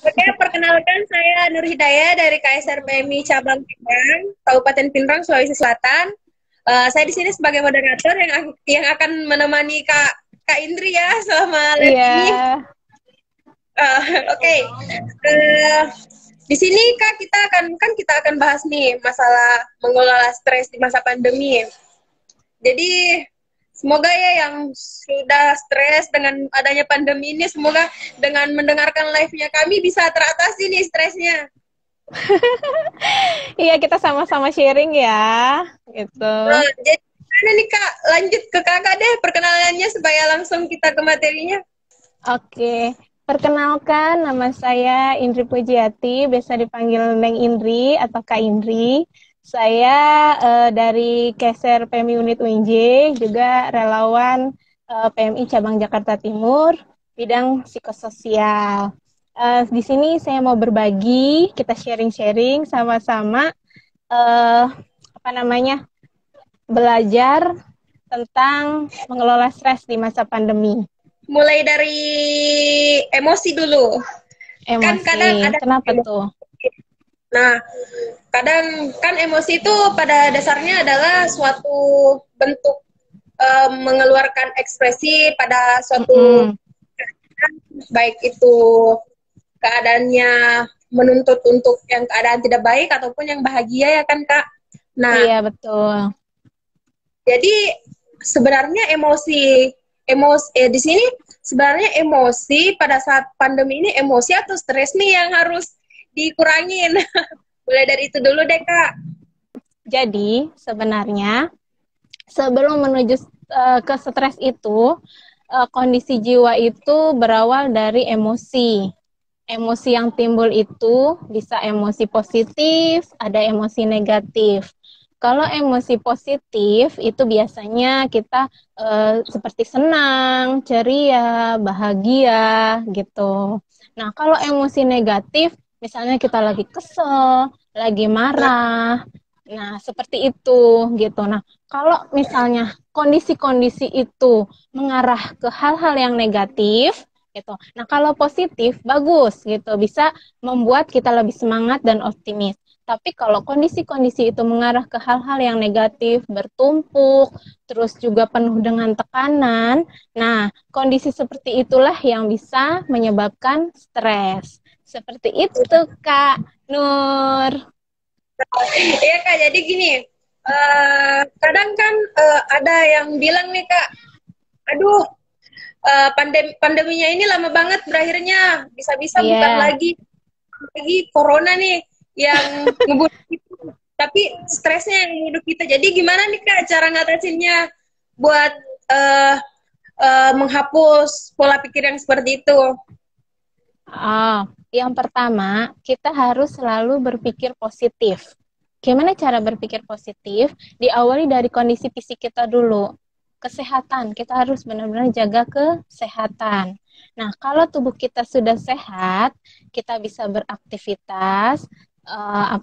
Oke, perkenalkan saya Nur Hidayah dari KSR PMI Cabang Pindrang, Kabupaten Pindrang, Sulawesi Selatan. Saya di sini sebagai moderator yang akan menemani Kak Indri ya selama live Iya, ini. Oke. Eh, di sini Kak kita akan bahas nih masalah mengelola stres di masa pandemi. Jadi semoga ya yang sudah stres dengan adanya pandemi ini, semoga dengan mendengarkan live-nya kami bisa teratasi nih stresnya. iya kita sama-sama sharing ya, gitu. Jadi gimana nih Kak? Lanjut ke Kakak deh perkenalannya supaya langsung kita ke materinya. Oke, perkenalkan nama saya Indri Pujiati, biasa dipanggil Neng Indri atau Kak Indri. Saya dari Keser PMI Unit UNJ, juga relawan PMI Cabang Jakarta Timur, bidang psikososial. Di sini saya mau berbagi, kita sharing-sharing sama-sama eh, apa namanya belajar tentang mengelola stres di masa pandemi. Mulai dari emosi dulu. Kan Emosi, kadang ada kenapa emosi. tuh? Nah, kadang kan emosi itu pada dasarnya adalah suatu bentuk mengeluarkan ekspresi pada suatu Mm-mm. keadaan, baik itu keadaannya menuntut untuk yang keadaan tidak baik ataupun yang bahagia ya kan Kak. Nah, Iya betul. jadi sebenarnya di sini sebenarnya emosi pada saat pandemi ini emosi atau stres nih yang harus dikurangin. Mulai dari itu dulu deh Kak. Jadi sebenarnya sebelum menuju ke stres itu, kondisi jiwa itu berawal dari emosi. Emosi yang timbul itu bisa emosi positif, ada emosi negatif. Kalau emosi positif itu biasanya kita seperti senang, ceria, bahagia gitu. Nah, kalau emosi negatif, misalnya kita lagi kesel, lagi marah, nah seperti itu gitu. Nah, kalau misalnya kondisi-kondisi itu mengarah ke hal-hal yang negatif, gitu. Nah, kalau positif bagus gitu, bisa membuat kita lebih semangat dan optimis. Tapi kalau kondisi-kondisi itu mengarah ke hal-hal yang negatif, bertumpuk, terus juga penuh dengan tekanan, nah, kondisi seperti itulah yang bisa menyebabkan stres. Seperti itu, Kak Nur. Iya Kak, jadi gini, kadang kan ada yang bilang nih Kak, aduh pandeminya ini lama banget berakhirnya, bisa-bisa bukan Iya. lagi corona nih yang ngebunuh kita, tapi stresnya yang ngebunuh kita. Jadi gimana nih Kak cara ngatasinnya buat uh, menghapus pola pikir yang seperti itu? Oh, yang pertama, kita harus selalu berpikir positif. Gimana cara berpikir positif? Diawali dari kondisi fisik kita dulu. Kesehatan, kita harus benar-benar jaga kesehatan. Nah, kalau tubuh kita sudah sehat, kita bisa beraktivitas, Iya.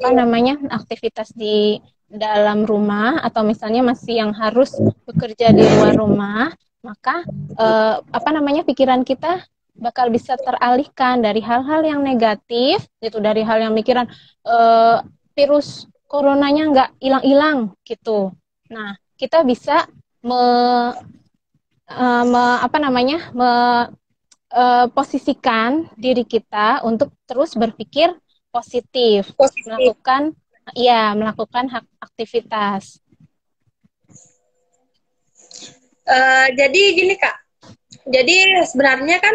aktivitas di dalam rumah, atau misalnya masih yang harus bekerja di luar rumah, maka pikiran kita bakal bisa teralihkan dari hal-hal yang negatif, gitu, dari hal yang mikiran eh, virus coronanya nggak hilang-hilang gitu. Nah, kita bisa me, me- apa namanya me, posisikan diri kita untuk terus berpikir positif, Positif. melakukan melakukan aktivitas. Jadi gini Kak, jadi sebenarnya kan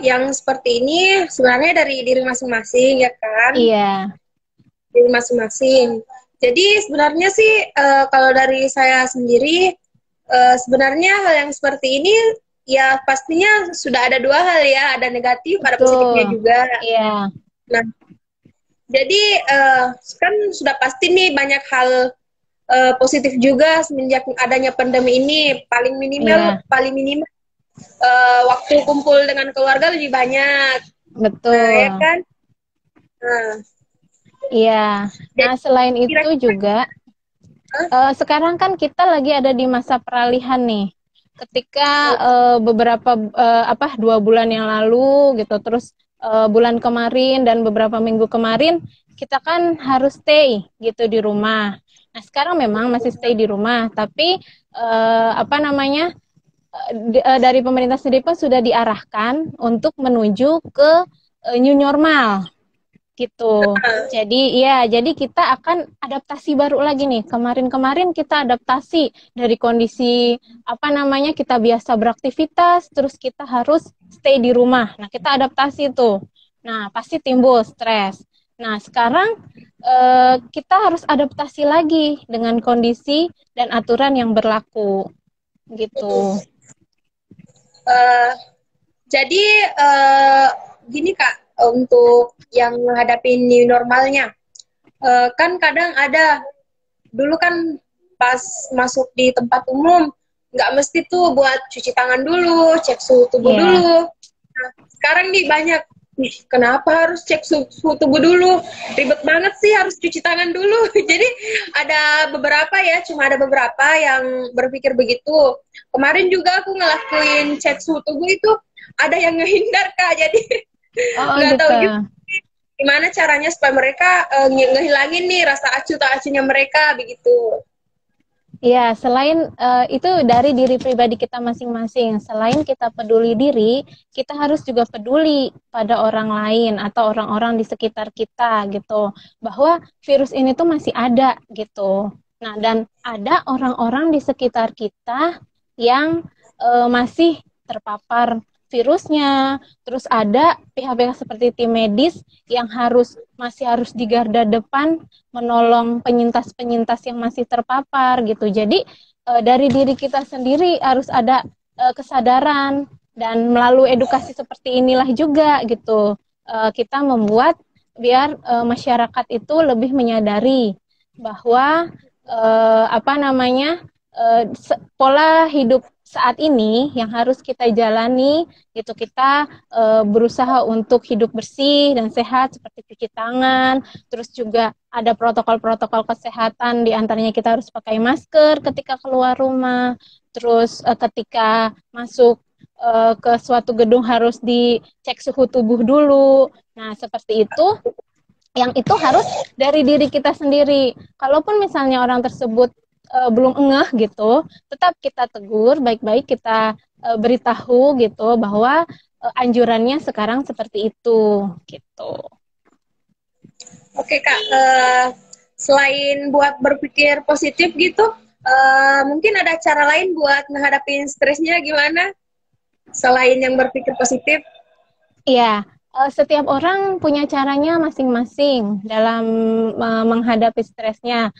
yang seperti ini sebenarnya dari diri masing-masing ya kan, Iya, diri masing-masing. Jadi sebenarnya sih kalau dari saya sendiri sebenarnya hal yang seperti ini ya pastinya sudah ada dua hal ya, ada negatif, ada positifnya betul. juga. Iya, Nah, jadi kan sudah pasti nih banyak hal positif juga semenjak adanya pandemi ini. iya, Paling minimal waktu kumpul dengan keluarga lebih banyak. Nah, ya betul. kan? Nah, Iya. Nah, jadi selain itu kira-kira juga eh, sekarang kan kita lagi ada di masa peralihan nih. Ketika beberapa 2 bulan yang lalu gitu, terus bulan kemarin dan beberapa minggu kemarin kita kan harus stay gitu di rumah. Nah, sekarang memang masih stay di rumah, tapi apa namanya, dari pemerintah sendiri pun sudah diarahkan untuk menuju ke new normal gitu. Jadi ya, jadi kita akan adaptasi baru lagi nih. Kemarin-kemarin kita adaptasi dari kondisi apa namanya, kita biasa beraktivitas, terus kita harus stay di rumah. Nah, kita adaptasi tuh. Nah, pasti timbul stres. Nah, sekarang kita harus adaptasi lagi dengan kondisi dan aturan yang berlaku gitu. Jadi gini Kak, untuk yang menghadapi new normalnya, kan kadang ada, dulu kan pas masuk di tempat umum nggak mesti tuh buat cuci tangan dulu, cek suhu tubuh dulu. Nah, sekarang nih banyak, nih kenapa harus cek suhu tubuh dulu? Ribet banget sih harus cuci tangan dulu. Jadi ada beberapa ya, cuma ada beberapa yang berpikir begitu. Kemarin juga aku ngelakuin cek suhu tubuh itu, ada yang ngehindar Kak, jadi nggak tahu juga gimana caranya supaya mereka ngehilangin nih rasa acuh tak acuhnya mereka begitu. Iya, selain itu dari diri pribadi kita masing-masing. Selain kita peduli diri, kita harus juga peduli pada orang lain atau orang-orang di sekitar kita gitu. Bahwa virus ini tuh masih ada gitu. Nah, dan ada orang-orang di sekitar kita yang masih terpapar virusnya. Terus ada pihak-pihak seperti tim medis yang masih harus di garda depan menolong penyintas-penyintas yang masih terpapar gitu. Jadi dari diri kita sendiri harus ada kesadaran, dan melalui edukasi seperti inilah juga gitu kita membuat biar masyarakat itu lebih menyadari bahwa apa namanya, pola hidup saat ini yang harus kita jalani gitu. Kita berusaha untuk hidup bersih dan sehat seperti cuci tangan, terus juga ada protokol-protokol kesehatan, di antaranya kita harus pakai masker ketika keluar rumah, terus ketika masuk ke suatu gedung harus dicek suhu tubuh dulu. Nah, seperti itu. Yang itu harus dari diri kita sendiri. Kalaupun misalnya orang tersebut belum ngeh gitu, tetap kita tegur baik-baik, kita beritahu gitu bahwa anjurannya sekarang seperti itu gitu. Oke Kak, selain buat berpikir positif gitu, mungkin ada cara lain buat menghadapi stresnya gimana? Selain yang berpikir positif? Iya, setiap orang punya caranya masing-masing dalam menghadapi stresnya.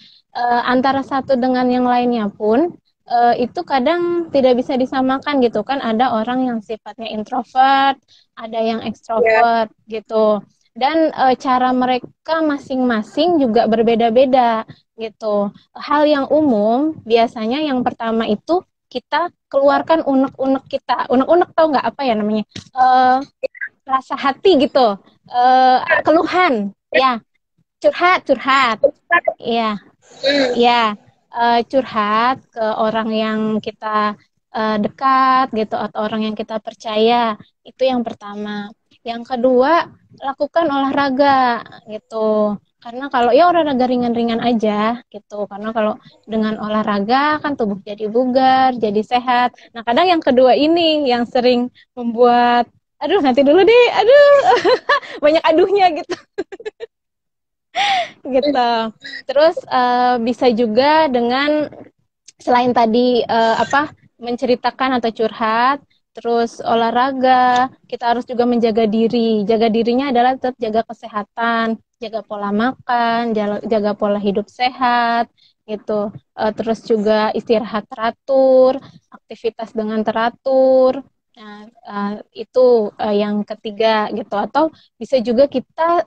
Antara satu dengan yang lainnya pun itu kadang tidak bisa disamakan gitu kan. Ada orang yang sifatnya introvert, ada yang ekstrovert gitu. Dan cara mereka masing-masing juga berbeda-beda gitu. Hal yang umum biasanya yang pertama itu kita keluarkan unek-unek kita. Unek-unek tahu nggak apa ya namanya? Rasa hati gitu, keluhan, ya, curhat, ya, ya, curhat ke orang yang kita dekat gitu atau orang yang kita percaya, itu yang pertama. Yang kedua, lakukan olahraga gitu. Karena kalau ya olahraga ringan-ringan aja gitu. Karena kalau dengan olahraga kan tubuh jadi bugar, jadi sehat. Nah, kadang yang kedua ini yang sering membuat aduh nanti dulu deh, aduh banyak aduhnya gitu. Gitu. Terus bisa juga dengan selain tadi menceritakan atau curhat, terus olahraga, kita harus juga menjaga diri. Jaga dirinya adalah tetap jaga kesehatan, jaga pola makan, jaga pola hidup sehat gitu. Terus juga istirahat teratur, aktivitas dengan teratur. Nah, itu yang ketiga gitu. Atau bisa juga kita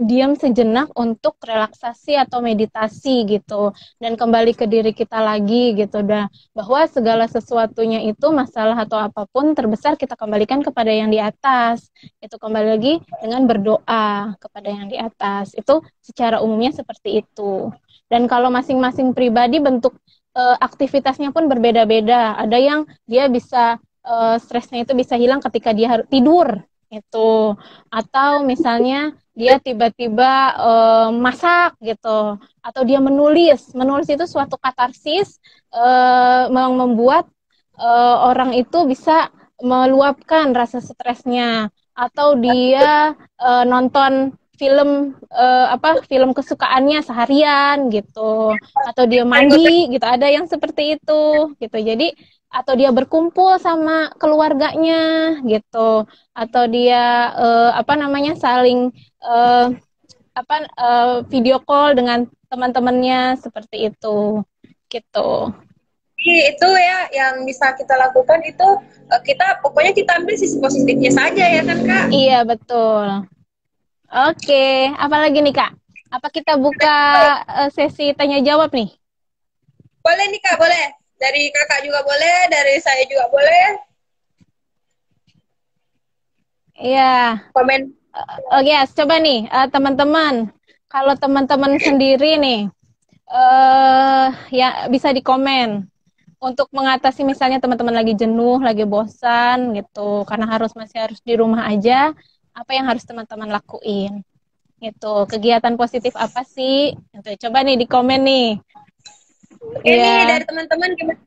diam sejenak untuk relaksasi atau meditasi gitu, dan kembali ke diri kita lagi gitu. Bahwa segala sesuatunya itu, masalah atau apapun terbesar, kita kembalikan kepada yang di atas. Itu kembali lagi dengan berdoa kepada yang di atas. Itu secara umumnya seperti itu. Dan kalau masing-masing pribadi bentuk aktivitasnya pun berbeda-beda. Ada yang dia bisa stresnya itu bisa hilang ketika dia harus tidur itu. Atau misalnya dia tiba-tiba masak gitu, atau dia menulis. Menulis itu suatu katarsis yang membuat orang itu bisa meluapkan rasa stresnya. Atau dia nonton film film kesukaannya seharian gitu, atau dia mandi gitu, ada yang seperti itu gitu. Jadi atau dia berkumpul sama keluarganya gitu, atau dia saling eh, video call dengan teman-temannya seperti itu gitu. Jadi itu ya yang bisa kita lakukan itu kita pokoknya kita ambil sisi positifnya saja ya kan Kak. Iya betul. Oke, apalagi nih Kak? Apa kita buka sesi tanya jawab nih? Boleh nih Kak, boleh. Dari Kakak juga boleh, dari saya juga boleh. Iya. Komen. Oh yes, coba nih teman-teman. Kalau teman-teman sendiri nih, ya bisa di komen untuk mengatasi misalnya teman-teman lagi jenuh, lagi bosan gitu, karena masih harus di rumah aja. Apa yang harus teman-teman lakuin? Gitu. Kegiatan positif apa sih? Gitu. Coba nih di komen nih. Oke nih Iya. dari teman-teman gimana?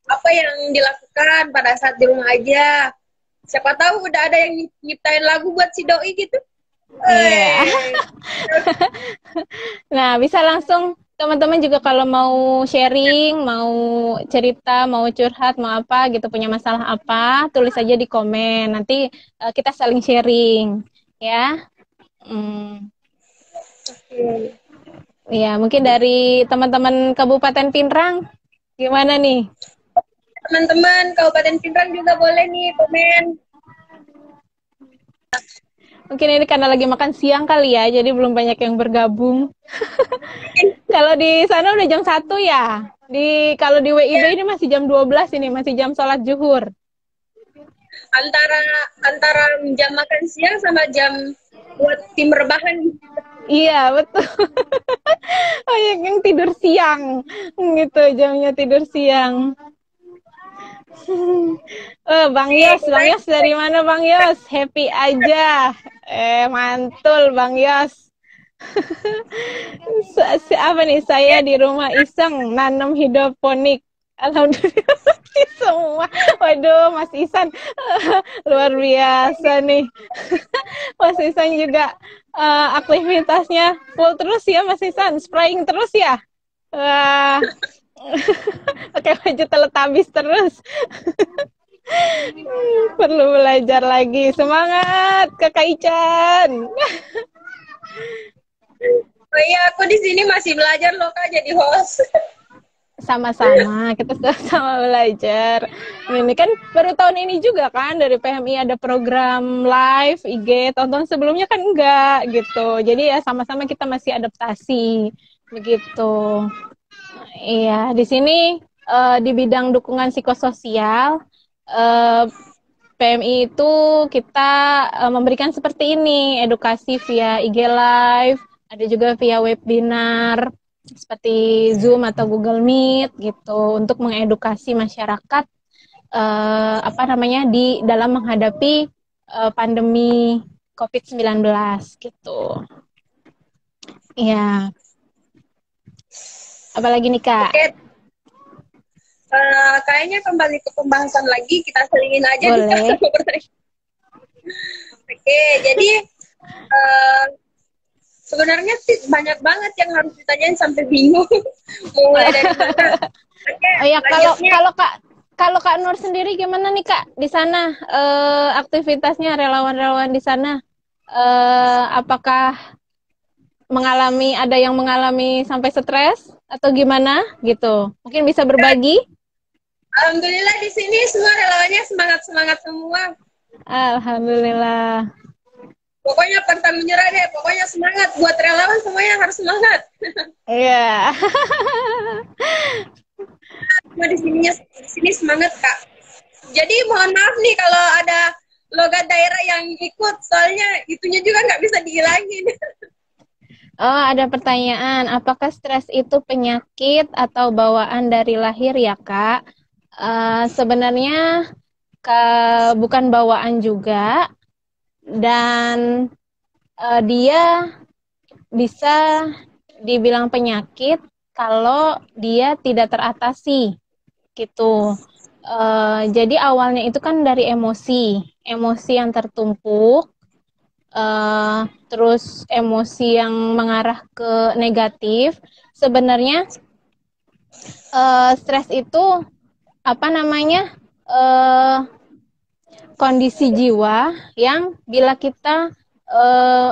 Apa yang dilakukan pada saat di rumah aja? Siapa tahu udah ada yang nyiptain lagu buat si doi gitu. Iya. Hey. Nah, bisa langsung teman-teman juga kalau mau sharing, mau cerita, mau curhat, mau apa gitu, punya masalah apa, tulis aja di komen. Nanti kita saling sharing, ya. Hmm, ya, mungkin dari teman-teman Kabupaten Pinrang, gimana nih? Teman-teman Kabupaten Pinrang juga boleh nih komen. Mungkin ini karena lagi makan siang kali ya, jadi belum banyak yang bergabung. Kalau di sana udah jam 1 ya? Kalau di WIB ini masih jam 12 ini, masih jam sholat zuhur. Antara antara jam makan siang sama jam buat tim rebahan. Iya, betul. Banyak yang tidur siang. Gitu, jamnya tidur siang. Bang Yos dari mana Bang Yos? Happy aja. Mantul Bang Yos. Apa nih, saya di rumah iseng nanam hidroponik. Alhamdulillah semua. Waduh, Mas Isan luar biasa nih. Mas Isan juga aktivitasnya full terus ya Mas Isan, spraying terus ya. Wah, pakai baju Teletubbies terus. Perlu belajar lagi. Semangat Kakak Ican. Oh iya, aku di sini masih belajar loh Kak jadi host. Sama-sama, kita sama-sama belajar. Ini kan baru tahun ini juga kan dari PMI ada program live IG, tonton sebelumnya kan enggak gitu. Jadi ya sama-sama kita masih adaptasi begitu. Iya, di sini di bidang dukungan psikososial PMI itu kita memberikan seperti ini, edukasi via IG Live, ada juga via webinar seperti Zoom atau Google Meet gitu untuk mengedukasi masyarakat di dalam menghadapi pandemi COVID-19 gitu. Iya. Apalagi nih Kak? Oke. Kayaknya kembali ke pembahasan lagi, kita selingin aja. Boleh. Oke, jadi sebenarnya sih banyak banget yang harus ditanyain sampai bingung mau mulai dari mana. Oh ya, kalau Kak Nur sendiri gimana nih Kak di sana aktivitasnya relawan-relawan di sana apakah ada yang mengalami sampai stres atau gimana gitu? Mungkin bisa berbagi? Alhamdulillah di sini semua relawannya semangat semua. Alhamdulillah. Pokoknya pantang menyerah deh. Pokoknya semangat buat relawan semuanya harus semangat. Iya. Semua di sini semangat Kak. Jadi mohon maaf nih kalau ada logat daerah yang ikut, soalnya itunya juga nggak bisa dihilangin. Oh, ada pertanyaan. Apakah stres itu penyakit atau bawaan dari lahir ya, Kak? Sebenarnya bukan bawaan juga. dan dia bisa dibilang penyakit kalau dia tidak teratasi gitu. Jadi awalnya itu kan dari emosi yang tertumpuk, terus emosi yang mengarah ke negatif. Sebenarnya stres itu apa namanya kondisi jiwa yang bila kita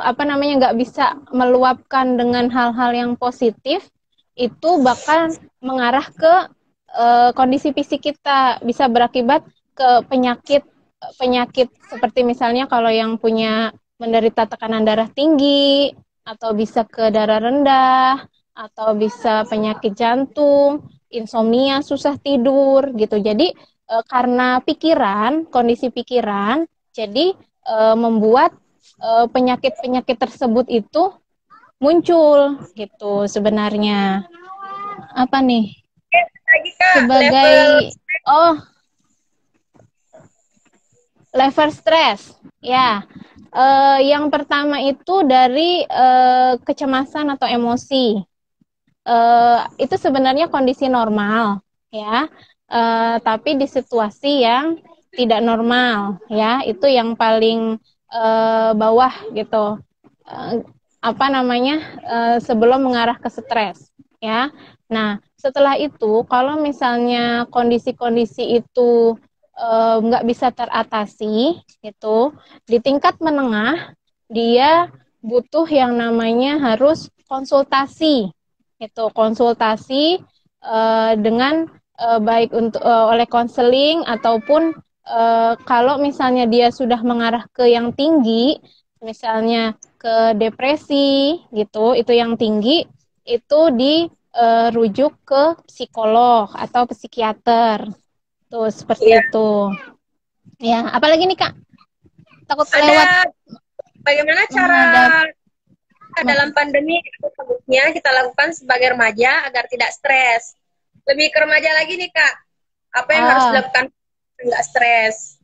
apa namanya nggak bisa meluapkan dengan hal-hal yang positif, itu bakal mengarah ke kondisi fisik kita, bisa berakibat ke penyakit penyakit seperti misalnya kalau yang punya menderita tekanan darah tinggi, atau bisa ke darah rendah, atau bisa penyakit jantung, insomnia, susah tidur gitu. Jadi karena kondisi pikiran, jadi membuat penyakit-penyakit tersebut itu muncul gitu sebenarnya. Apa nih? Lagi Kak, Sebagai level oh, level stres. Ya. Yang pertama itu dari kecemasan atau emosi. Itu sebenarnya kondisi normal, ya. Tapi di situasi yang tidak normal, ya, itu yang paling bawah gitu. Apa namanya sebelum mengarah ke stres, ya. Nah, setelah itu, kalau misalnya kondisi-kondisi itu nggak bisa teratasi, gitu, di tingkat menengah dia butuh yang namanya harus konsultasi, itu konsultasi dengan baik untuk oleh konseling ataupun kalau misalnya dia sudah mengarah ke yang tinggi, misalnya ke depresi gitu, itu yang tinggi, itu dirujuk ke psikolog atau psikiater. Tuh, seperti ya. itu. Ya, apalagi nih Kak? Takut kelewat Ada bagaimana cara menghadap dalam pandemi sebutnya kita lakukan sebagai remaja agar tidak stres. Lebih ke remaja lagi nih Kak, apa yang harus oh, dilakukan agar nggak stres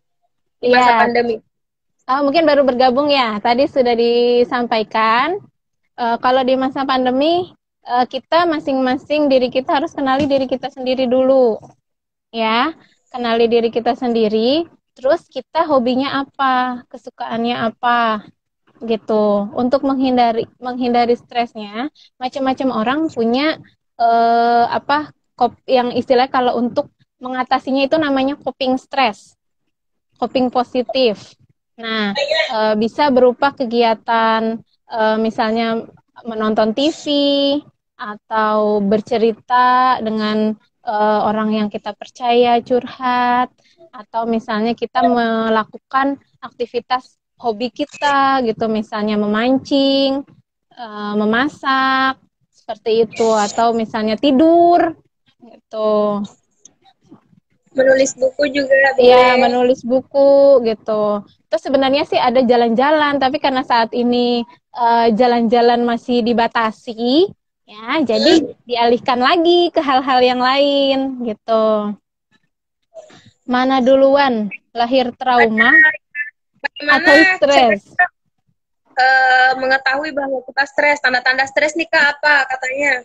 di masa iya. pandemi? Mungkin baru bergabung ya. Tadi sudah disampaikan kalau di masa pandemi kita masing-masing diri kita harus kenali diri kita sendiri dulu, ya. Kenali diri kita sendiri, terus kita hobinya apa, kesukaannya apa, gitu. Untuk menghindari stresnya, macam-macam orang punya apa yang istilah kalau untuk mengatasinya itu namanya coping stress, coping positif. Nah, bisa berupa kegiatan misalnya menonton TV atau bercerita dengan orang yang kita percaya, curhat, atau misalnya kita melakukan aktivitas hobi kita gitu, misalnya memancing, memasak, seperti itu, atau misalnya tidur gitu. Menulis buku juga Ya, boleh. menulis buku gitu. Terus sebenarnya sih ada jalan-jalan, tapi karena saat ini jalan-jalan masih dibatasi, ya, jadi dialihkan lagi ke hal-hal yang lain gitu. Mana duluan, lahir trauma Bagaimana atau cara stres? kita mengetahui bahwa kita stres? Tanda-tanda stres nih Kak apa katanya?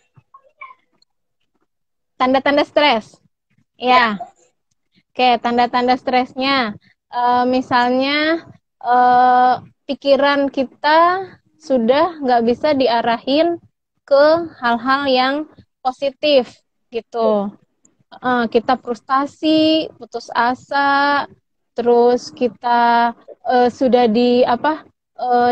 Tanda-tanda stres. Ya. Ya, oke, tanda-tanda stresnya. Misalnya pikiran kita sudah nggak bisa diarahin ke hal-hal yang positif gitu. Kita frustasi, putus asa, terus kita sudah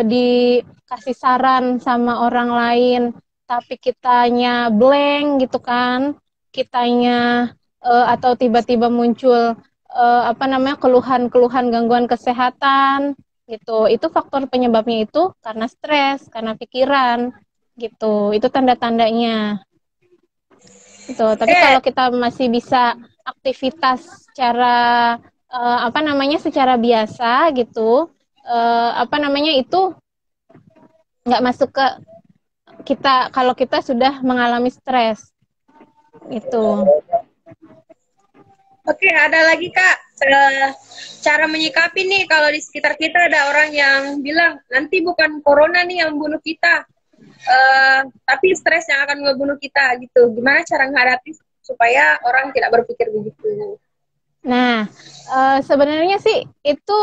dikasih saran sama orang lain, tapi kitanya blank gitu kan, kitanya atau tiba-tiba muncul apa namanya keluhan-keluhan gangguan kesehatan gitu. Itu faktor penyebabnya itu karena stres, karena pikiran gitu. Itu tanda-tandanya. Gitu. Tapi Eh, kalau kita masih bisa aktivitas secara apa namanya secara biasa gitu, apa namanya itu nggak masuk ke kita kalau kita sudah mengalami stres. Itu. oke, ada lagi Kak. Eh, cara menyikapi nih kalau di sekitar kita ada orang yang bilang nanti bukan corona nih yang bunuh kita, tapi stres yang akan ngebunuh kita gitu. Gimana cara menghadapi supaya orang tidak berpikir begitu? Nah, sebenarnya sih itu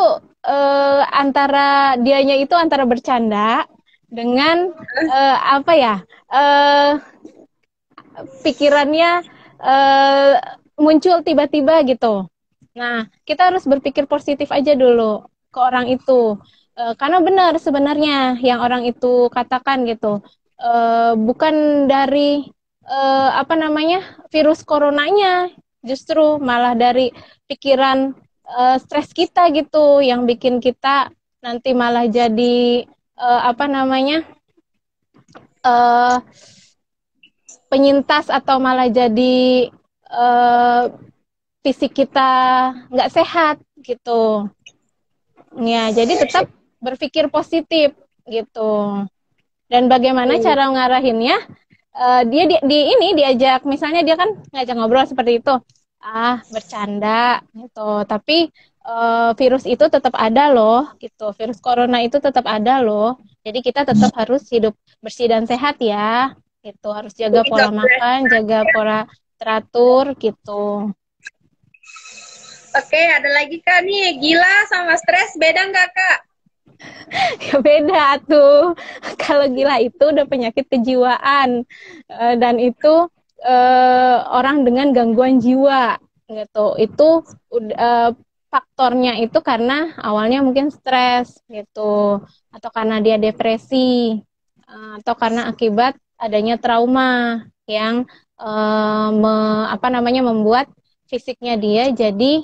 antara dianya itu antara bercanda dengan apa ya? eh Pikirannya eh, muncul tiba-tiba gitu. Nah, kita harus berpikir positif aja dulu ke orang itu. Karena benar sebenarnya yang orang itu katakan gitu. Bukan dari apa namanya virus coronanya, justru malah dari pikiran stres kita gitu yang bikin kita nanti malah jadi apa namanya eh, penyintas atau malah jadi eh, fisik kita nggak sehat gitu. Ya, jadi tetap berpikir positif gitu. Dan bagaimana Hmm. cara ngarahinnya? Dia di ini diajak, misalnya dia kan ngajak ngobrol seperti itu, bercanda gitu. Tapi virus itu tetap ada loh, gitu. Virus corona itu tetap ada loh. Jadi kita tetap harus hidup bersih dan sehat ya, gitu. Harus jaga Jadi nggak pola boleh. makan, jaga pola teratur gitu. Oke, ada lagi Kak nih, gila sama stres beda nggak Kak? Ya beda tuh. Kalau gila itu udah penyakit kejiwaan. Dan itu orang dengan gangguan jiwa gitu. Itu faktornya itu karena awalnya mungkin stres gitu, atau karena dia depresi, atau karena akibat adanya trauma yang apa namanya membuat fisiknya dia jadi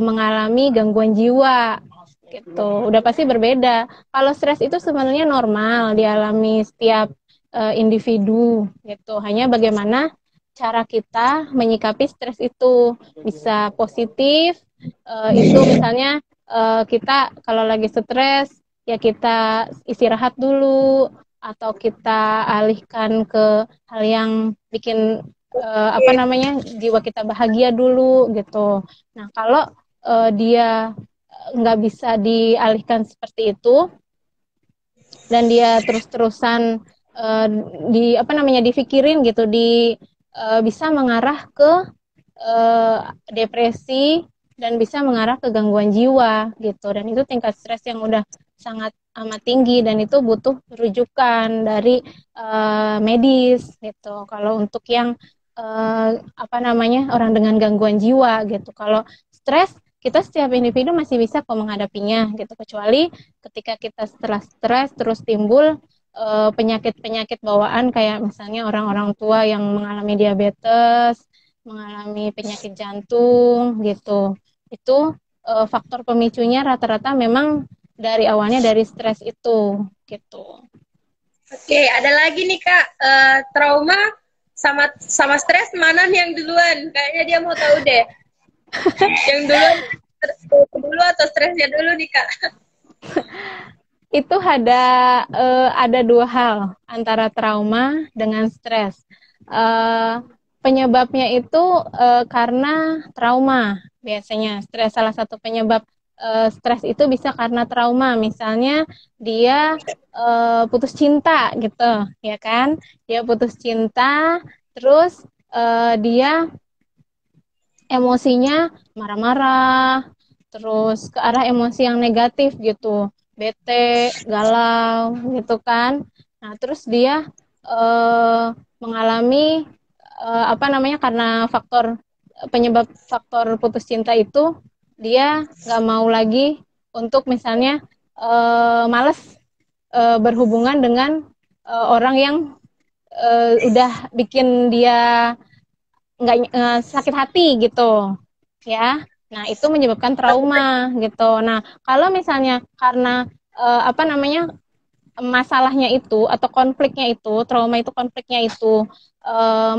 mengalami gangguan jiwa gitu. Udah pasti berbeda. Kalau stres itu sebenarnya normal dialami setiap individu gitu. Hanya bagaimana cara kita menyikapi stres itu, bisa positif. Itu misalnya kita kalau lagi stres ya kita istirahat dulu, atau kita alihkan ke hal yang bikin apa Oke. namanya jiwa kita bahagia dulu gitu. Nah, kalau dia nggak bisa dialihkan seperti itu dan dia terus-terusan uh, di apa namanya dipikirin gitu, bisa mengarah ke depresi dan bisa mengarah ke gangguan jiwa gitu, dan itu tingkat stres yang udah sangat amat tinggi dan itu butuh rujukan dari medis gitu. Kalau untuk yang apa namanya orang dengan gangguan jiwa gitu, kalau stres kita setiap individu masih bisa kok menghadapinya gitu, kecuali ketika kita setelah stres terus timbul penyakit-penyakit bawaan kayak misalnya orang-orang tua yang mengalami diabetes, mengalami penyakit jantung gitu. Itu faktor pemicunya rata-rata memang dari awalnya dari stres itu gitu. Oke, ada lagi nih Kak, trauma sama sama stres mana nih yang duluan? Kayaknya dia mau tahu deh. Yang duluan dulu atau stresnya dulu nih Kak? Itu ada dua hal antara trauma dengan stres. Eh, Penyebabnya itu karena trauma biasanya. Stres salah satu penyebab stres itu bisa karena trauma. Misalnya dia putus cinta gitu, ya kan? Dia putus cinta, terus dia emosinya marah-marah, terus ke arah emosi yang negatif gitu, bete, galau gitu kan. Nah, terus dia mengalami apa namanya karena penyebab faktor putus cinta itu dia nggak mau lagi untuk misalnya males berhubungan dengan orang yang udah bikin dia nggak sakit hati gitu ya. Nah, itu menyebabkan trauma gitu. Nah, kalau misalnya karena apa namanya masalahnya itu atau konfliknya itu, trauma itu konfliknya itu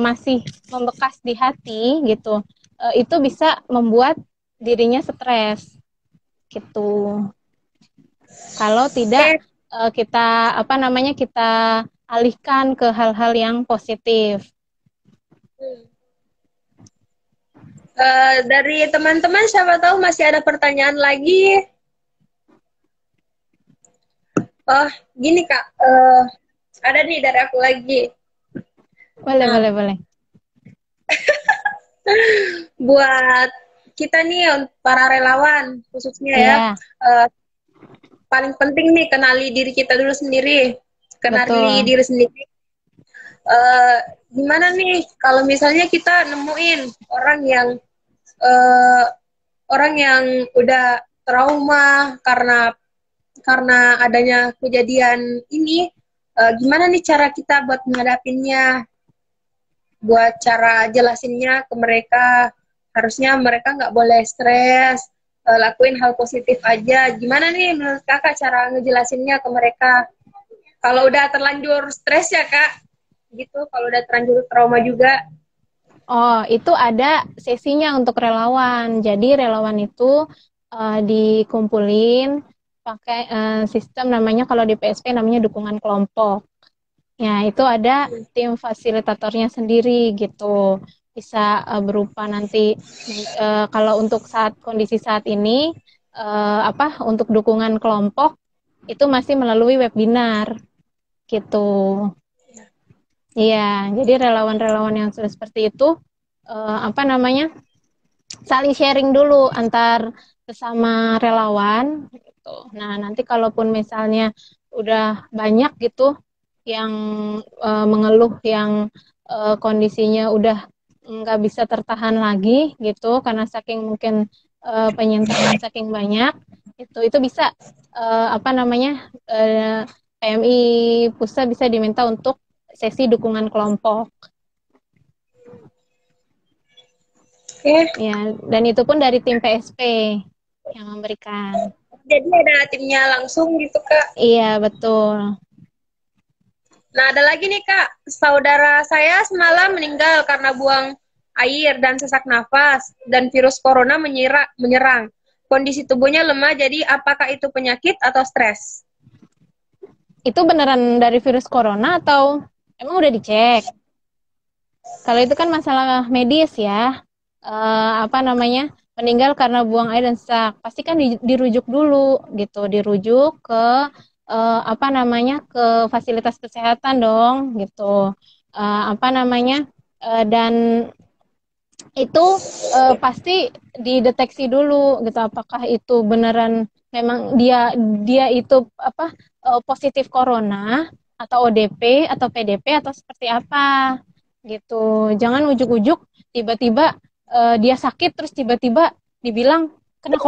masih membekas di hati gitu, itu bisa membuat dirinya stres gitu. Kalau tidak Oke, kita apa namanya kita alihkan ke hal-hal yang positif. hmm. Dari teman-teman siapa tahu masih ada pertanyaan lagi. Oh, gini Kak, ada nih dari aku lagi. Boleh, Nah, boleh, boleh. buat kita nih para relawan khususnya ya, Iya, eh, paling penting nih kenali diri kita dulu sendiri, kenali betul. diri sendiri. Eh, Gimana nih kalau misalnya kita nemuin eh, orang yang udah trauma karena adanya kejadian ini, gimana nih cara kita buat menghadapinya, buat cara jelasinnya ke mereka, harusnya mereka nggak boleh stres, lakuin hal positif aja. Gimana nih menurut kakak cara ngejelasinnya ke mereka? Kalau udah terlanjur stres ya kak, gitu. Kalau udah terlanjur trauma juga. Oh, itu ada sesinya untuk relawan. Jadi relawan itu dikumpulin pakai sistem namanya kalau di PSP namanya dukungan kelompok. Ya, itu ada tim fasilitatornya sendiri gitu. Bisa berupa nanti kalau untuk saat kondisi saat ini apa untuk dukungan kelompok itu masih melalui webinar gitu. Iya, jadi relawan-relawan yang sudah seperti itu apa namanya? Saling sharing dulu antar sesama relawan gitu. Nah, nanti kalaupun misalnya udah banyak gitu yang mengeluh yang kondisinya udah nggak bisa tertahan lagi gitu karena saking mungkin penyintasan saking banyak itu bisa apa namanya PMI Pusat bisa diminta untuk sesi dukungan kelompok Oke, ya dan itu pun dari tim PSP yang memberikan. jadi ada timnya langsung gitu kak. Iya, betul. Nah, ada lagi nih Kak, saudara saya semalam meninggal karena buang air dan sesak nafas, dan virus corona menyerang. Kondisi tubuhnya lemah, jadi apakah itu penyakit atau stres? Itu beneran dari virus corona atau emang udah dicek? Kalau itu kan masalah medis ya. Apa namanya? Meninggal karena buang air dan sesak. Pasti kan dirujuk dulu gitu, dirujuk ke apa namanya? Ke fasilitas kesehatan dong gitu. Apa namanya? Dan itu pasti dideteksi dulu gitu apakah itu beneran memang dia dia itu apa positif corona atau ODP atau PDP atau seperti apa gitu. Jangan ujuk-ujuk tiba-tiba dia sakit terus tiba-tiba dibilang kena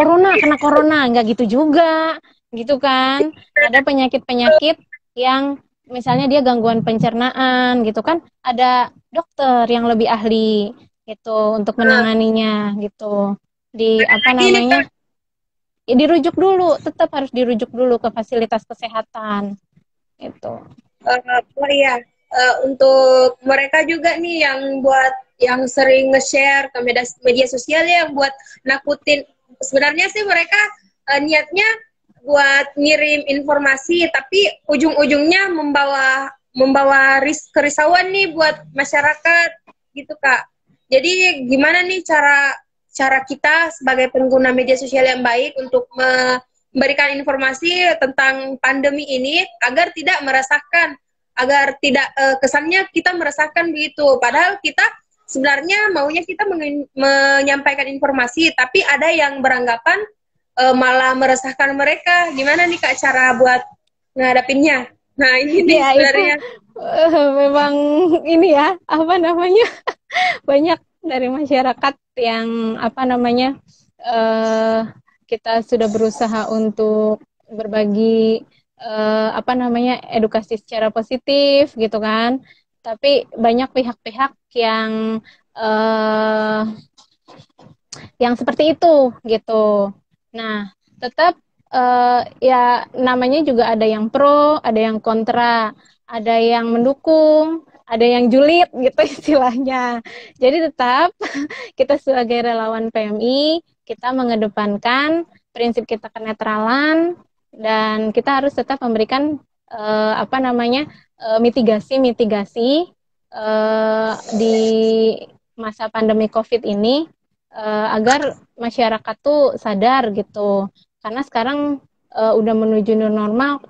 corona nggak gitu juga gitu kan. Ada penyakit-penyakit yang misalnya dia gangguan pencernaan gitu kan ada dokter yang lebih ahli gitu untuk Nah, menanganinya gitu di apa lagi nih Kak, namanya ya dirujuk dulu tetap harus dirujuk dulu ke fasilitas kesehatan itu oh iya, untuk mereka juga nih yang buat yang sering nge-share ke media sosial ya, yang buat nakutin. Sebenarnya sih mereka niatnya buat ngirim informasi, tapi ujung-ujungnya membawa membawa kerisauan nih buat masyarakat gitu Kak. Jadi gimana nih cara cara kita sebagai pengguna media sosial yang baik untuk memberikan informasi tentang pandemi ini agar tidak merasakan, agar tidak kesannya kita merasakan begitu. Padahal kita sebenarnya maunya kita menyampaikan informasi, tapi ada yang beranggapan malah meresahkan mereka. Gimana nih Kak cara buat ngadapinnya? Nah, ini nih ya itu sebenarnya. memang ini ya apa namanya banyak dari masyarakat yang apa namanya eh, kita sudah berusaha untuk berbagi apa namanya edukasi secara positif gitu kan tapi banyak pihak-pihak eh, yang seperti itu gitu. Nah, tetap ya namanya juga ada yang pro, ada yang kontra, ada yang mendukung, ada yang julid gitu istilahnya. Jadi tetap kita sebagai relawan PMI kita mengedepankan prinsip kita kenetralan dan kita harus tetap memberikan apa namanya mitigasi-mitigasi di masa pandemi COVID ini agar masyarakat tuh sadar gitu. Karena sekarang udah menuju new normal,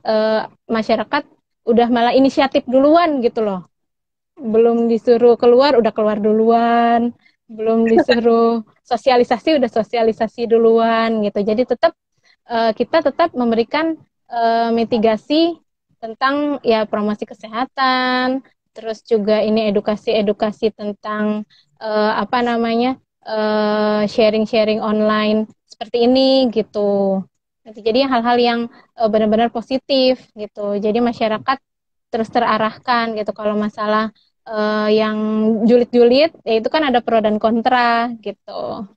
masyarakat udah malah inisiatif duluan gitu loh. Belum disuruh keluar udah keluar duluan, belum disuruh sosialisasi udah sosialisasi duluan gitu. Jadi kita tetap memberikan mitigasi tentang ya promosi kesehatan, terus juga ini edukasi-edukasi tentang apa namanya sharing-sharing online seperti ini gitu. Jadi hal-hal yang benar-benar positif gitu. Jadi masyarakat terus terarahkan gitu. Kalau masalah yang julid-julid, ya itu kan ada pro dan kontra gitu.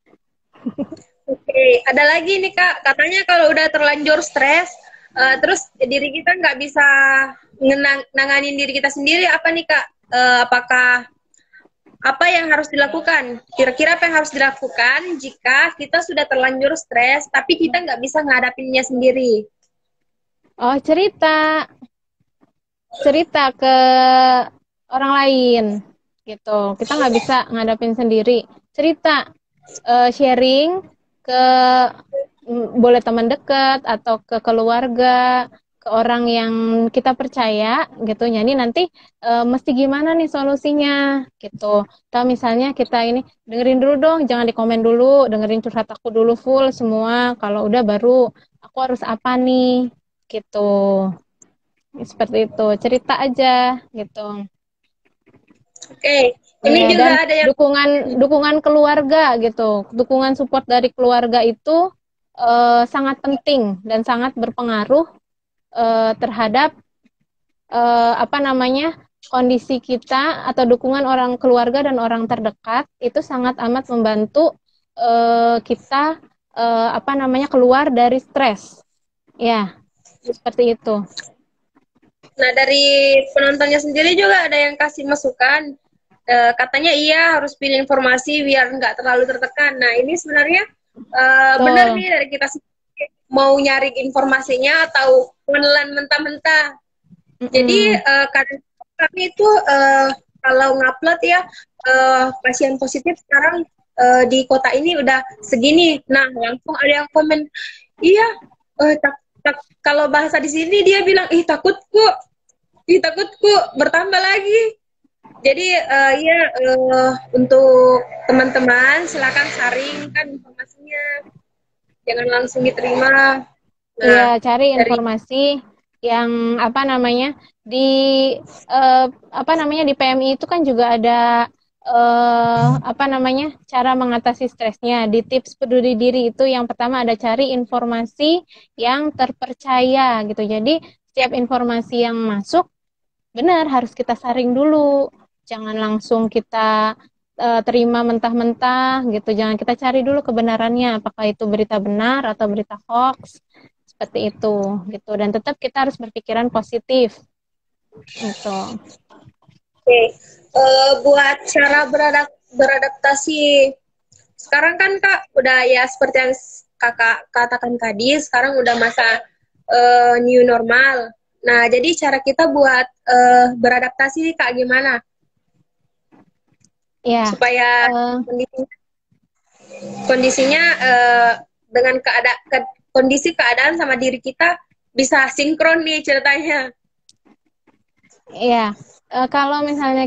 Oke, ada lagi nih Kak, katanya kalau udah terlanjur stres, terus diri kita nggak bisa nanganin diri kita sendiri, apa nih Kak? Apakah apa yang harus dilakukan? Kira-kira apa yang harus dilakukan jika kita sudah terlanjur stres, tapi kita nggak bisa ngadapinnya sendiri? Oh, cerita ke orang lain gitu. Kita nggak bisa ngadapin sendiri. Cerita, sharing ke boleh teman dekat atau ke keluarga, ke orang yang kita percaya gitu. Jadi nanti mesti gimana nih solusinya gitu. Atau misalnya kita ini dengerin dulu dong, jangan dikomen dulu, dengerin curhat aku dulu full semua. Kalau udah baru aku harus apa nih gitu. Seperti itu, cerita aja gitu. Oke, ini Ya, dan juga ada yang dukungan keluarga gitu. Dukungan support dari keluarga itu sangat penting dan sangat berpengaruh terhadap apa namanya kondisi kita atau dukungan orang keluarga dan orang terdekat itu sangat amat membantu kita apa namanya keluar dari stres. Ya, seperti itu. Nah, dari penontonnya sendiri juga ada yang kasih masukan. Katanya iya harus pilih informasi biar nggak terlalu tertekan. Nah, ini sebenarnya benar Betul. nih dari kita sendiri mau nyari informasinya atau menelan mentah-mentah. Jadi Mm-mm. kadang kami itu kalau ngupload ya pasien positif sekarang di kota ini udah segini. Nah, langsung ada yang komen, iya, kalau bahasa di sini dia bilang, ih takutku bertambah lagi. Jadi ya untuk teman-teman silakan sharing kan informasinya, jangan langsung diterima. Iya, Nah, cari dari informasi yang apa namanya di apa namanya di PMI itu kan juga ada apa namanya cara mengatasi stresnya. Di tips peduli diri itu yang pertama ada cari informasi yang terpercaya gitu. Jadi setiap informasi yang masuk benar harus kita saring dulu. Jangan langsung kita terima mentah-mentah gitu. Jangan kita cari dulu kebenarannya apakah itu berita benar atau berita hoax seperti itu gitu dan tetap kita harus berpikiran positif gitu. Oke, buat cara beradaptasi sekarang kan Kak udah ya seperti yang Kakak katakan tadi, sekarang udah masa new normal. Nah, jadi cara kita buat beradaptasi nih Kak gimana Ya, supaya kondisinya, kondisinya dengan kondisi keadaan sama diri kita bisa sinkron nih ceritanya. ya. Kalau misalnya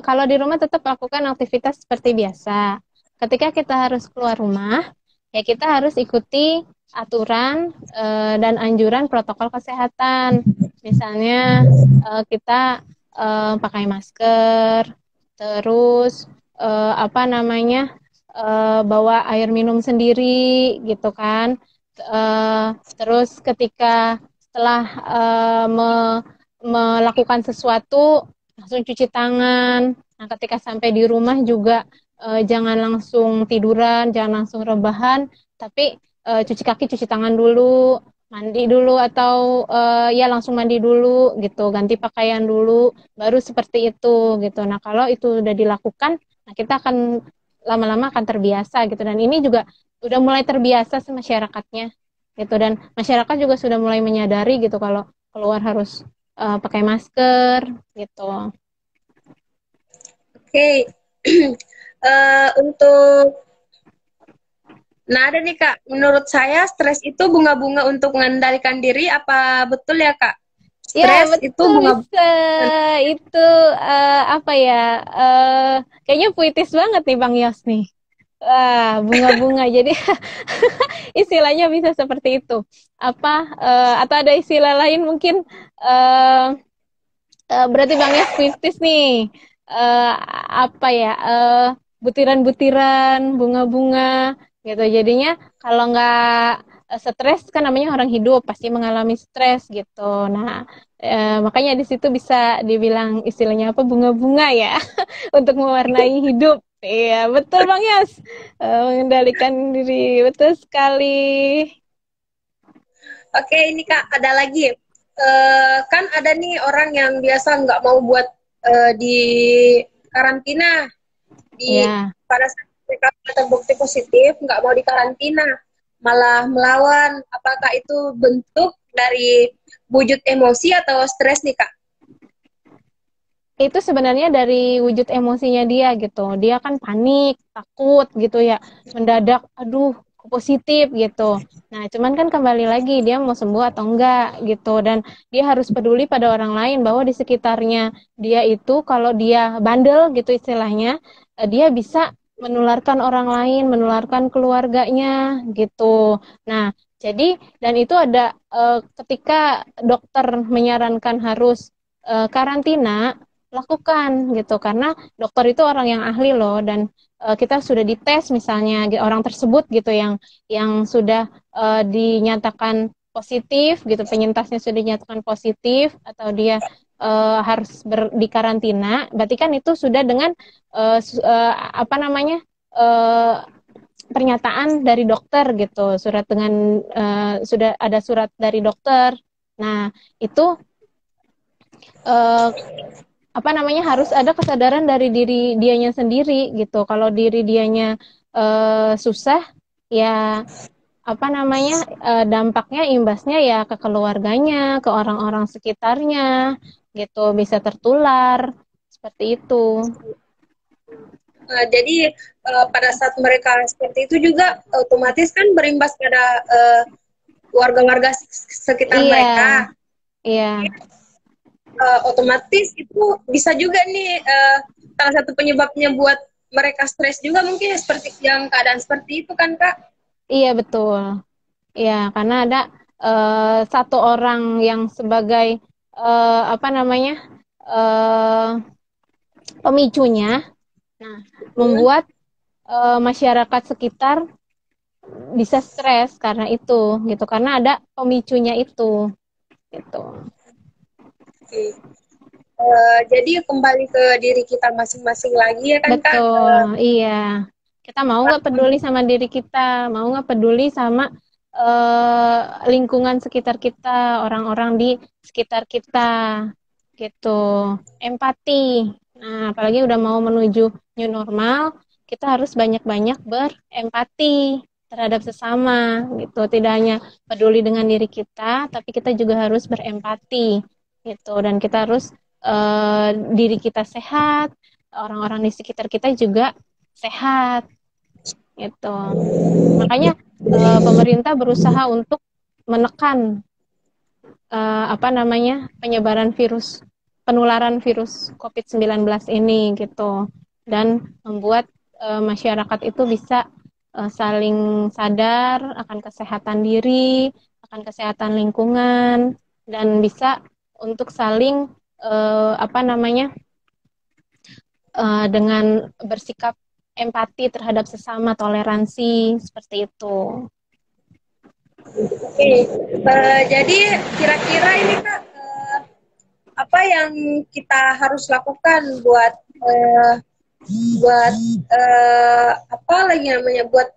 kalau di rumah tetap lakukan aktivitas seperti biasa. Ketika kita harus keluar rumah, ya kita harus ikuti aturan dan anjuran protokol kesehatan. Misalnya kita pakai masker, terus apa namanya bawa air minum sendiri, gitu kan. Terus ketika setelah melakukan sesuatu langsung cuci tangan. Nah, ketika sampai di rumah juga jangan langsung tiduran, jangan langsung rebahan, tapi cuci kaki, cuci tangan dulu, mandi dulu atau ya langsung mandi dulu gitu, ganti pakaian dulu, baru seperti itu gitu. Nah, kalau itu udah dilakukan, nah kita akan lama-lama akan terbiasa gitu dan ini juga udah mulai terbiasa sama masyarakatnya gitu dan masyarakat juga sudah mulai menyadari gitu kalau keluar harus pakai masker gitu. Oke, untuk Nah, ada nih Kak, menurut saya stres itu bunga-bunga untuk mengendalikan diri, apa betul ya Kak? Ya, Stres itu betul bunga. bisa. Itu apa ya? Kayaknya puitis banget nih Bang Yos nih. Wah, bunga-bunga. Jadi istilahnya bisa seperti itu. Apa atau ada istilah lain mungkin eh berarti Bang Yos puitis nih. Apa ya? Butiran-butiran bunga-bunga gitu. Jadinya kalau nggak stres kan namanya orang hidup pasti mengalami stres gitu. Nah, makanya di situ bisa dibilang istilahnya apa bunga-bunga ya untuk mewarnai hidup. Iya, betul Bang Yas. Mengendalikan diri, betul sekali. Oke, ini Kak, ada lagi. Kan ada nih orang yang biasa nggak mau buat di karantina di Ya. pada saat mereka terbukti positif nggak mau dikarantina malah melawan. Apakah itu bentuk dari wujud emosi atau stres nih Kak? Itu sebenarnya dari wujud emosinya dia gitu. Dia kan panik, takut gitu ya, mendadak, aduh, kok positif gitu. Nah, cuman kan kembali lagi dia mau sembuh atau enggak gitu. Dan dia harus peduli pada orang lain bahwa di sekitarnya dia itu kalau dia bandel gitu istilahnya, dia bisa menularkan orang lain, menularkan keluarganya gitu. Nah, jadi dan itu ada ketika dokter menyarankan harus karantina lakukan gitu karena dokter itu orang yang ahli loh dan kita sudah dites misalnya orang tersebut gitu yang sudah dinyatakan positif gitu penyintasnya sudah dinyatakan positif atau dia di karantina berarti kan itu sudah dengan apa namanya eh, pernyataan dari dokter gitu surat dengan sudah ada surat dari dokter. Nah itu eh, apa namanya harus ada kesadaran dari diri dianya sendiri gitu. Kalau diri dianya susah, ya apa namanya dampaknya imbasnya ya ke keluarganya, ke orang-orang sekitarnya, gitu bisa tertular seperti itu. Jadi pada saat mereka seperti itu juga otomatis kan berimbas pada warga-warga sekitar Iya, mereka. iya. Otomatis itu bisa juga nih salah satu penyebabnya buat mereka stres juga mungkin seperti yang keadaan seperti itu kan Kak. Iya betul. Iya, karena ada satu orang yang sebagai apa namanya eh, pemicunya, nah Hmm. membuat masyarakat sekitar bisa stres karena itu, gitu. Karena ada pemicunya itu, gitu. Okay. Jadi kembali ke diri kita masing-masing lagi ya kan Kak. Betul, iya. Kita mau nggak peduli sama diri kita, mau nggak peduli sama lingkungan sekitar kita, orang-orang di sekitar kita, gitu. Empati. Nah, apalagi udah mau menuju new normal, kita harus banyak-banyak berempati terhadap sesama, gitu. Tidak hanya peduli dengan diri kita, tapi kita juga harus berempati, gitu. Dan kita harus diri kita sehat, orang-orang di sekitar kita juga sehat, gitu. Makanya pemerintah berusaha untuk menekan apa namanya penyebaran virus penularan virus COVID-19 ini gitu dan membuat masyarakat itu bisa saling sadar akan kesehatan diri, akan kesehatan lingkungan dan bisa untuk saling apa namanya dengan bersikap empati terhadap sesama, toleransi seperti itu. Oke, jadi kira-kira ini Kak, apa yang kita harus lakukan buat uh, buat apa lagi namanya buat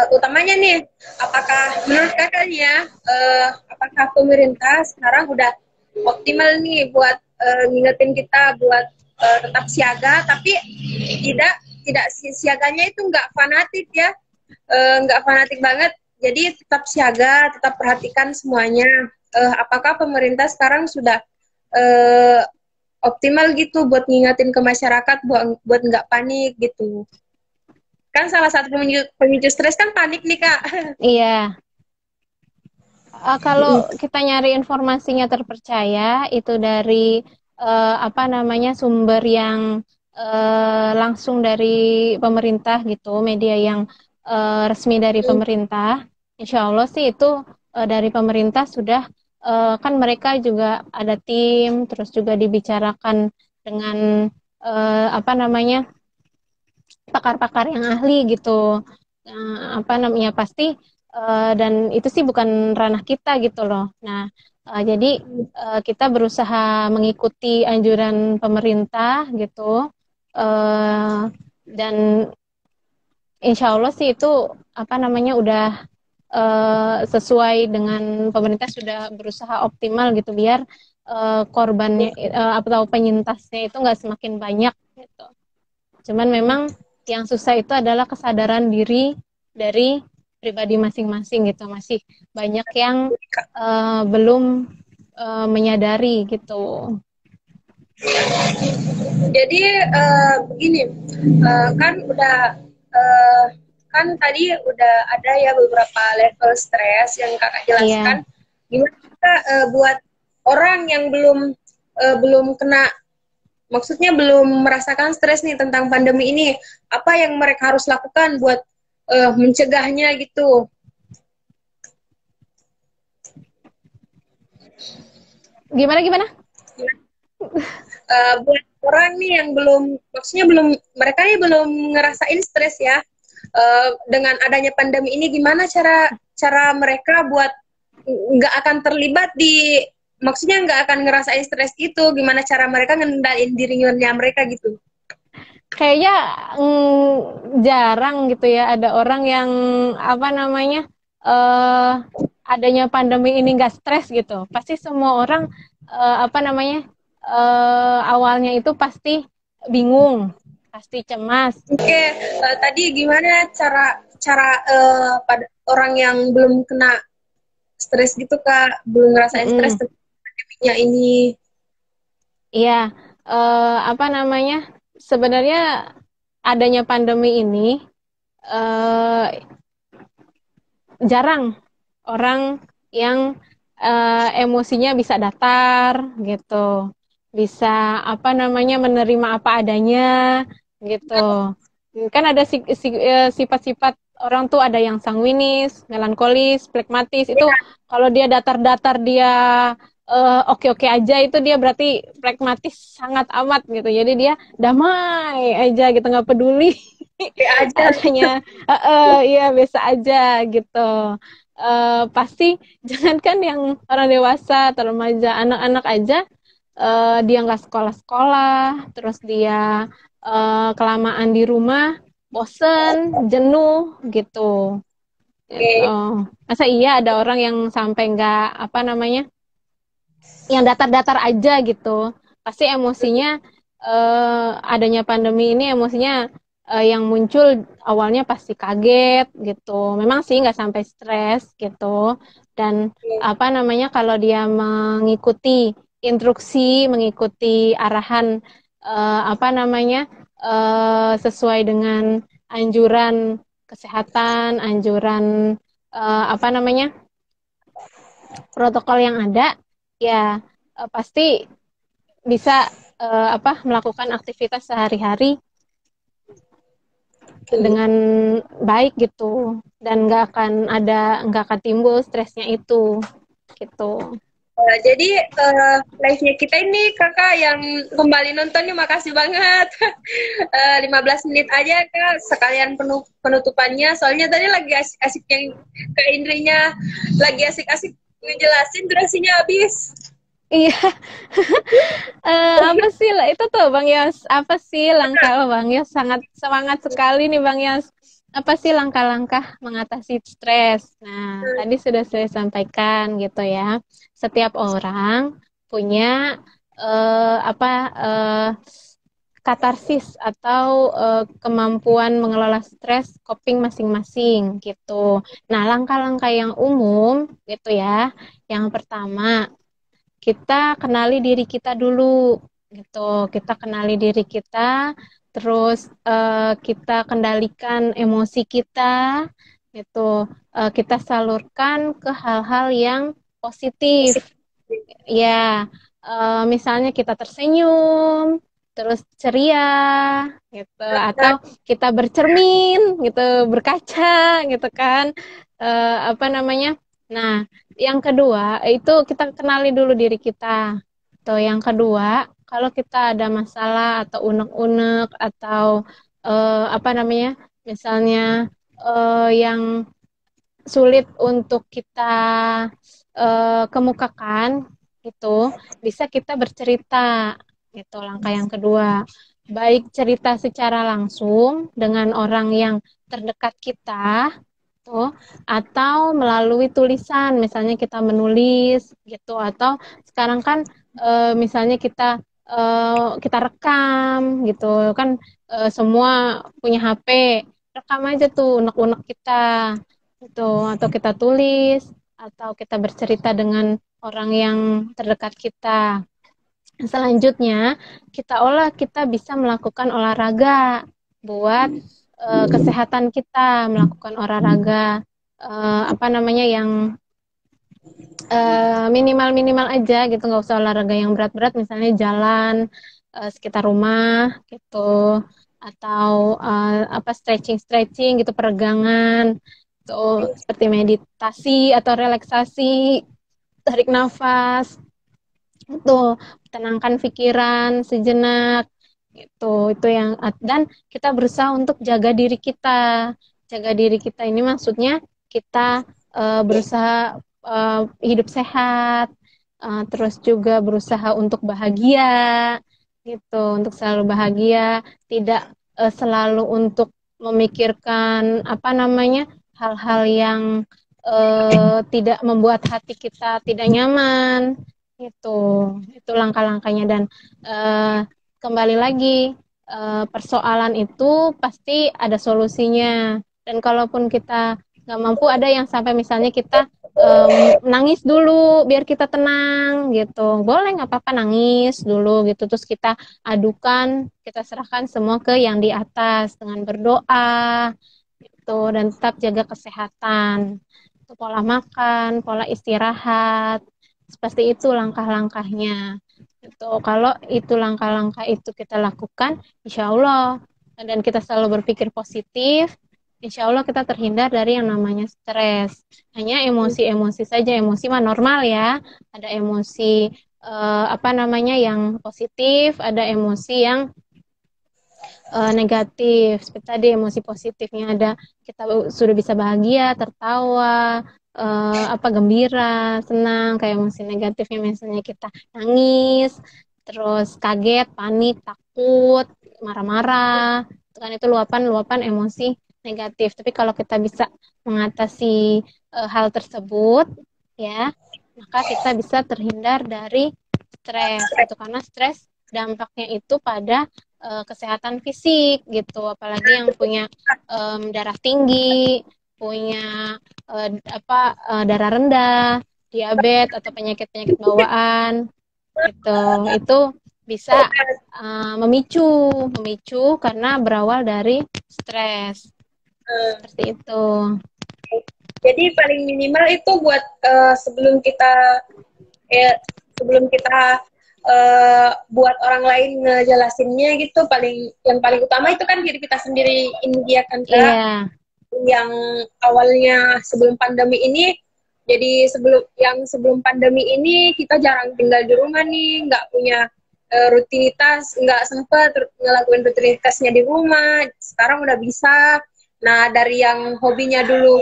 utamanya nih, apakah menurut kakaknya apakah pemerintah sekarang udah optimal nih buat ngingetin kita buat tetap siaga tapi tidak tidak siaganya itu nggak fanatik ya, nggak fanatik banget, jadi tetap siaga, tetap perhatikan semuanya. Apakah pemerintah sekarang sudah uh, optimal gitu buat ngingetin ke masyarakat buat nggak panik gitu? kan salah satu pemicu, pemicu stres kan panik nih Kak. Iya. Kalau kita nyari informasinya terpercaya itu dari apa namanya sumber yang langsung dari pemerintah gitu, media yang resmi dari pemerintah, insya Allah sih itu dari pemerintah sudah kan mereka juga ada tim, terus juga dibicarakan dengan apa namanya pakar-pakar yang ahli gitu. Apa namanya pasti dan itu sih bukan ranah kita gitu loh. Nah, jadi kita berusaha mengikuti anjuran pemerintah gitu. Dan insya Allah sih itu apa namanya udah sesuai dengan pemerintah sudah berusaha optimal gitu biar korbannya atau penyintasnya itu nggak semakin banyak gitu. Cuman memang yang susah itu adalah kesadaran diri dari pribadi masing-masing gitu. Masih banyak yang belum menyadari gitu. Jadi begini, kan udah uh, kan tadi udah ada ya beberapa level stres yang kakak jelaskan. Iya. Gimana kita buat orang yang belum kena, maksudnya belum merasakan stres nih tentang pandemi ini, apa yang mereka harus lakukan buat mencegahnya gitu? Gimana gimana? Buat orang nih yang belum, maksudnya mereka nih belum ngerasain stres ya, dengan adanya pandemi ini, gimana cara cara mereka buat nggak akan terlibat di, maksudnya nggak akan ngerasain stres itu, gimana cara mereka ngendalin dirinya mereka gitu? Kayaknya jarang gitu ya ada orang yang apa namanya adanya pandemi ini nggak stres gitu. Pasti semua orang apa namanya awalnya itu pasti bingung, pasti cemas. Oke, tadi gimana cara cara pada orang yang belum kena stres gitu Kak, belum ngerasain stres pandeminya ini? Iya, apa namanya? Sebenarnya adanya pandemi ini eh, jarang orang yang emosinya bisa datar gitu, bisa apa namanya menerima apa adanya gitu. Kan ada sifat-sifat orang tuh ada yang sanguinis, melankolis, plekmatis. Itu kalau dia datar-datar dia oke-oke aja itu dia berarti pragmatis sangat amat gitu. Jadi dia damai aja gitu nggak peduli Aja. adanya ya biasa aja gitu. Pasti jangankan yang orang dewasa atau remaja, anak-anak aja dia nggak sekolah-sekolah, terus dia kelamaan di rumah, bosen, jenuh gitu. Gitu. Oke. Masa iya ada orang yang sampai nggak apa namanya yang datar-datar aja gitu. Pasti emosinya adanya pandemi ini emosinya yang muncul awalnya pasti kaget gitu. Memang sih nggak sampai stres gitu. Dan apa namanya kalau dia mengikuti instruksi, mengikuti arahan apa namanya sesuai dengan anjuran kesehatan, anjuran apa namanya protokol yang ada, ya pasti bisa apa melakukan aktivitas sehari-hari dengan baik gitu dan nggak akan timbul stresnya itu gitu. Jadi live-nya kita ini kakak yang kembali nontonnya makasih banget. 15 menit aja kak, sekalian penutupannya. Soalnya tadi lagi asik-asik yang Kak Indrinya lagi asik-asik ngejelasin, durasinya habis. Iya. Apa sih lah itu tuh Bang Yos? Apa sih langkah Bang Yos sangat semangat sekali nih Bang Yos. Apa sih langkah-langkah mengatasi stres? Nah, tadi sudah saya sampaikan gitu ya. Setiap orang punya apa katarsis atau kemampuan mengelola stres coping masing-masing gitu. Nah, langkah-langkah yang umum gitu ya. Yang pertama kita kenali diri kita dulu gitu. Kita kenali diri kita, terus kita kendalikan emosi kita, gitu. Kita salurkan ke hal-hal yang positif. Ya, misalnya kita tersenyum, terus ceria, gitu, atau kita bercermin, gitu, berkaca, gitu kan, apa namanya? Nah, yang kedua itu kita kenali dulu diri kita. Tuh, yang kedua, kalau kita ada masalah atau unek-unek atau apa namanya, misalnya yang sulit untuk kita kemukakan itu bisa kita bercerita, itu langkah yang kedua, baik cerita secara langsung dengan orang yang terdekat kita tuh, atau melalui tulisan, misalnya kita menulis gitu, atau sekarang kan misalnya kita rekam gitu kan, semua punya HP, rekam aja tuh unek-unek kita gitu, atau kita tulis, atau kita bercerita dengan orang yang terdekat kita. Selanjutnya, kita bisa melakukan olahraga buat kesehatan kita, melakukan olahraga apa namanya yang minimal-minimal aja gitu, nggak usah olahraga yang berat-berat, misalnya jalan sekitar rumah gitu, atau apa stretching gitu, peregangan tuh, seperti meditasi atau relaksasi, tarik nafas itu, tenangkan pikiran sejenak, itu yang, dan kita berusaha untuk jaga diri kita ini maksudnya kita berusaha hidup sehat, terus juga berusaha untuk bahagia gitu, untuk selalu bahagia, tidak selalu untuk memikirkan apa namanya hal-hal yang tidak membuat hati kita tidak nyaman. Itu langkah-langkahnya, dan kembali lagi, persoalan itu pasti ada solusinya, dan kalaupun kita nggak mampu, ada yang sampai misalnya kita nangis dulu biar kita tenang gitu, boleh, nggak apa-apa, nangis dulu gitu, terus kita adukan, kita serahkan semua ke yang di atas dengan berdoa gitu, dan tetap jaga kesehatan, itu pola makan, pola istirahat, seperti itu langkah-langkahnya. Kalau itu langkah-langkah itu kita lakukan, insya Allah, dan kita selalu berpikir positif, insya Allah kita terhindar dari yang namanya stres. Hanya emosi-emosi saja, emosi mah normal ya. Ada emosi apa namanya yang positif, ada emosi yang negatif. Seperti tadi emosi positifnya ada, kita sudah bisa bahagia, tertawa, apa gembira, senang. Kayak emosi negatifnya misalnya kita nangis, terus kaget, panik, takut, marah-marah. Itu luapan-luapan emosi negatif. Tapi kalau kita bisa mengatasi hal tersebut, ya, maka kita bisa terhindar dari stres. Itu karena stres dampaknya itu pada kesehatan fisik gitu, apalagi yang punya darah tinggi, punya darah rendah, diabetes atau penyakit-penyakit bawaan gitu, itu bisa memicu karena berawal dari stres, seperti itu. Jadi paling minimal itu buat sebelum kita buat orang lain ngejelasinnya gitu, yang paling utama itu kan diri kita sendiri ini, dia kan Kak. Iya. Yang awalnya sebelum pandemi ini, jadi sebelum pandemi ini kita jarang tinggal di rumah nih, nggak punya rutinitas, nggak sempat ngelakuin rutinitasnya di rumah. Sekarang udah bisa. Nah, dari yang hobinya dulu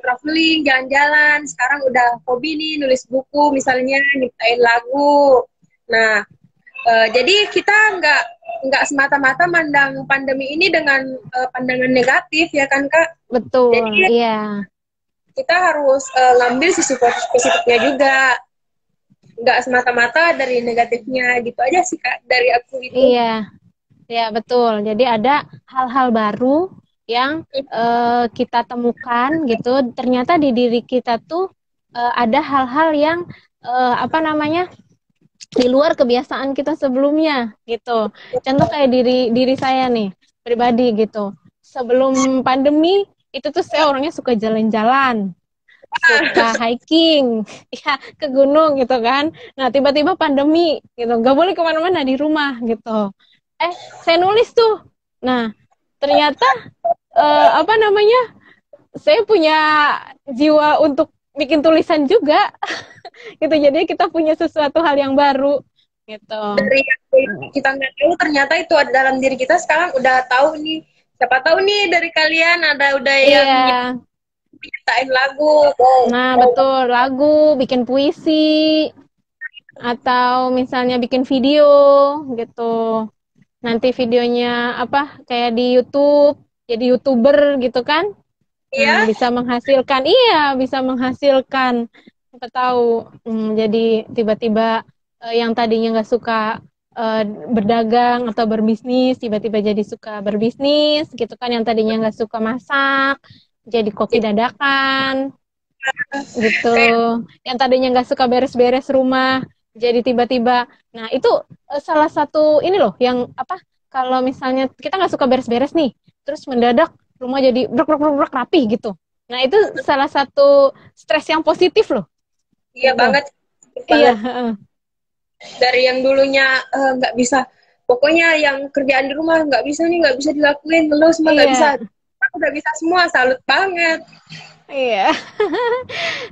traveling, jalan-jalan, sekarang udah hobi nih nulis buku, misalnya nyiptain lagu. Nah, jadi kita nggak semata-mata mandang pandemi ini dengan pandangan negatif ya kan Kak. Betul. Jadi iya. Kita harus ngambil sisi positifnya juga, nggak semata-mata dari negatifnya, gitu aja sih Kak dari aku itu. Iya, ya betul. Jadi ada hal-hal baru yang kita temukan gitu. Ternyata di diri kita tuh ada hal-hal yang apa namanya di luar kebiasaan kita sebelumnya gitu. Contoh kayak diri diri saya nih pribadi gitu. Sebelum pandemi itu tuh saya orangnya suka jalan-jalan, suka hiking, ya ke gunung gitu kan. Nah tiba-tiba pandemi gitu, nggak boleh kemana-mana di rumah gitu. Saya nulis tuh. Nah ternyata apa namanya, saya punya jiwa untuk bikin tulisan juga gitu. Jadi kita punya sesuatu hal yang baru gitu. Dari yang kita nggak tahu ternyata itu ada dalam diri kita, sekarang udah tahu nih. Siapa tahu nih dari kalian ada udah yang Iya. nyiptain lagu. Nah, betul, lagu, bikin puisi, atau misalnya bikin video gitu. Nanti videonya apa kayak di YouTube, jadi YouTuber gitu kan. Nah, Iya. bisa menghasilkan, iya, bisa menghasilkan. Siapa tahu, jadi tiba-tiba yang tadinya nggak suka berdagang atau berbisnis, tiba-tiba jadi suka berbisnis, gitu kan. Yang tadinya nggak suka masak, jadi koki dadakan, gitu. Kayak Yang tadinya nggak suka beres-beres rumah, jadi tiba-tiba. Nah, itu salah satu ini loh, yang apa? Kalau misalnya kita nggak suka beres-beres nih, terus mendadak rumah jadi brek rapi gitu. Nah, itu salah satu stres yang positif loh, iya gitu. banget, Iya, banget. Dari yang dulunya nggak bisa, pokoknya yang kerjaan di rumah nggak bisa nih, nggak bisa dilakuin, lu semua nggak bisa, iya, udah bisa semua, salut banget. iya.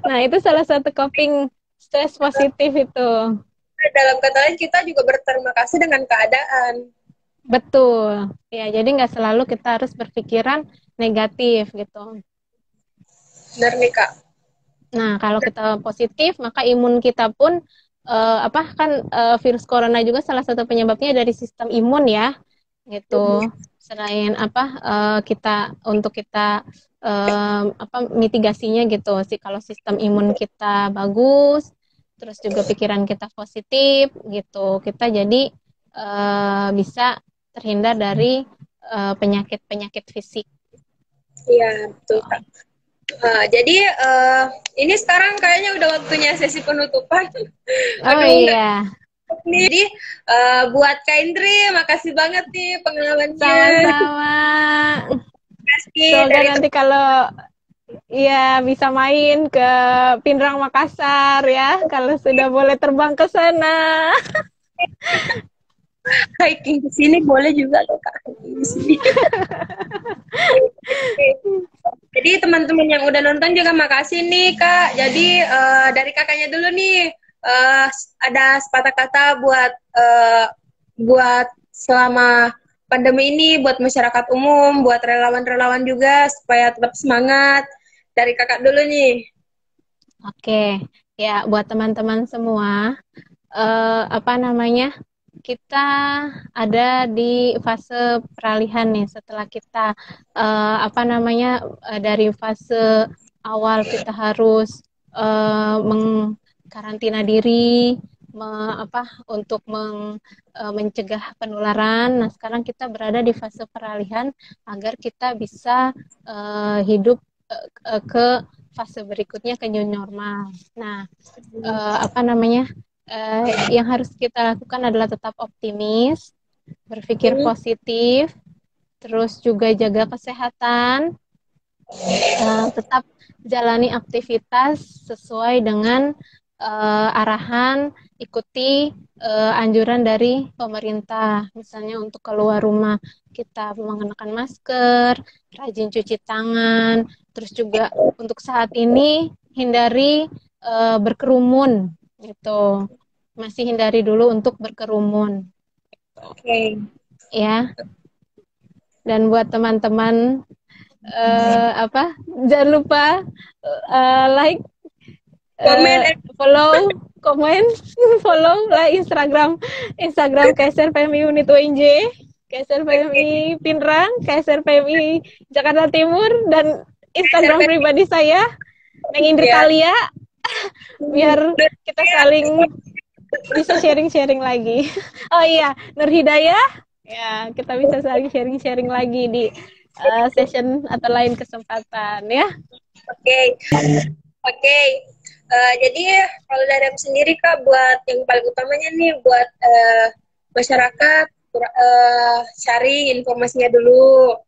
Nah, itu salah satu coping stres positif itu. Dalam kata lain kita juga berterima kasih dengan keadaan. Betul. Ya, jadi nggak selalu kita harus berpikiran negatif gitu. Benar nih kak. Nah, kalau kita positif, maka imun kita pun apa kan virus corona juga salah satu penyebabnya dari sistem imun ya, gitu. Selain apa kita untuk kita apa mitigasinya gitu sih, kalau sistem imun kita bagus, terus juga pikiran kita positif gitu, kita jadi bisa terhindar dari penyakit-penyakit fisik. Iya betul kak. Jadi ini sekarang kayaknya udah waktunya sesi penutupan. Oh Aduh nggak iya, nih. Jadi buat Kak Indri, makasih banget nih pengalamannya. sama-sama. Kasih Semoga dari nanti kalau ya bisa main ke Pinrang Makassar ya, kalau sudah boleh terbang ke sana. hiking ke sini boleh juga loh kak. Hiking di sini. Jadi teman-teman yang udah nonton juga makasih nih kak. Jadi dari kakaknya dulu nih, eh, ada sepatah kata buat selama pandemi ini, buat masyarakat umum, buat relawan-relawan juga supaya tetap semangat. Dari kakak dulu nih. Oke, ya buat teman-teman semua, apa namanya, kita ada di fase peralihan nih setelah kita apa namanya dari fase awal kita harus mengkarantina diri, untuk mencegah penularan. Nah, sekarang kita berada di fase peralihan agar kita bisa hidup ke fase berikutnya, ke new normal. Nah, apa namanya? Yang harus kita lakukan adalah tetap optimis, berpikir Hmm. positif, terus juga jaga kesehatan, tetap jalani aktivitas sesuai dengan arahan, ikuti anjuran dari pemerintah. Misalnya untuk keluar rumah kita mengenakan masker, rajin cuci tangan, terus juga untuk saat ini hindari berkerumun gitu. Masih hindari dulu untuk berkerumun Oke. Okay. ya. Dan buat teman-teman apa, jangan lupa like, Komen. follow, komen, follow lah Instagram KSR PMI Unit UNJ, KSR PMI Pinrang, KSR PMI Jakarta Timur, dan Instagram pribadi saya Neng Indri Talia, biar kita saling bisa sharing-sharing lagi. Oh iya, Nur Hidayah, ya kita bisa saling sharing-sharing lagi di session atau lain kesempatan ya. Oke. Oke. Jadi kalau dari aku sendiri Kak, buat yang paling utamanya nih buat masyarakat cari informasinya dulu,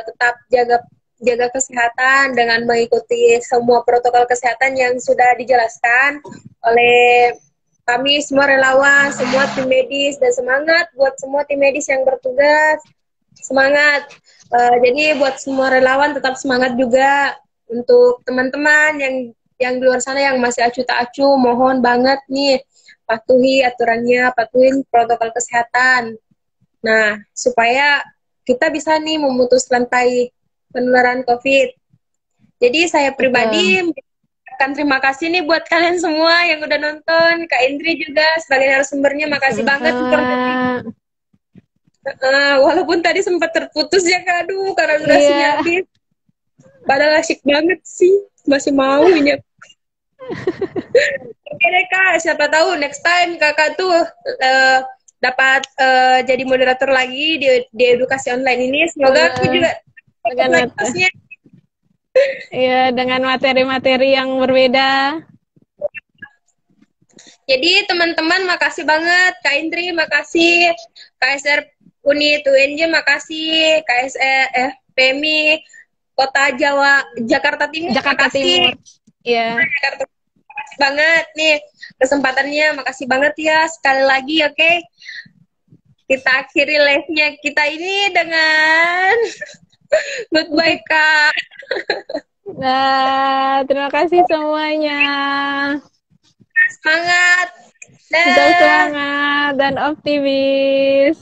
tetap jaga jaga kesehatan dengan mengikuti semua protokol kesehatan yang sudah dijelaskan oleh kami semua relawan, semua tim medis, dan semangat buat semua tim medis yang bertugas, semangat. Jadi buat semua relawan tetap semangat juga. Untuk teman-teman yang di luar sana yang masih acuh tak acuh, mohon banget nih patuhi aturannya, patuhin protokol kesehatan. Nah, supaya kita bisa nih memutus rantai penularan COVID. Jadi saya pribadi Betul. akan terima kasih nih buat kalian semua yang udah nonton. Kak Indri juga sebagai narasumbernya, makasih banget informasi. Sama-sama. Walaupun tadi sempat terputus ya Kak, aduh karena durasinya Iya. habis. Padahal asyik banget sih, masih mau ini. Oke deh Kak, siapa tahu next time Kakak tuh dapat jadi moderator lagi di edukasi online ini. Semoga aku juga dapat Dengan lagi hostnya. ya, dengan materi-materi yang berbeda. Jadi teman-teman makasih banget, Kak Indri makasih, KSR Unit UNJ makasih, KSR PMI Kota Jakarta Timur Jakarta makasih. Timur. Iya. Jakarta makasih banget nih kesempatannya, makasih banget ya sekali lagi, oke. Kita akhiri live-nya kita ini dengan goodbye Kak. Nah, terima kasih semuanya. Semangat. Tetap Dah. semangat dan optimis.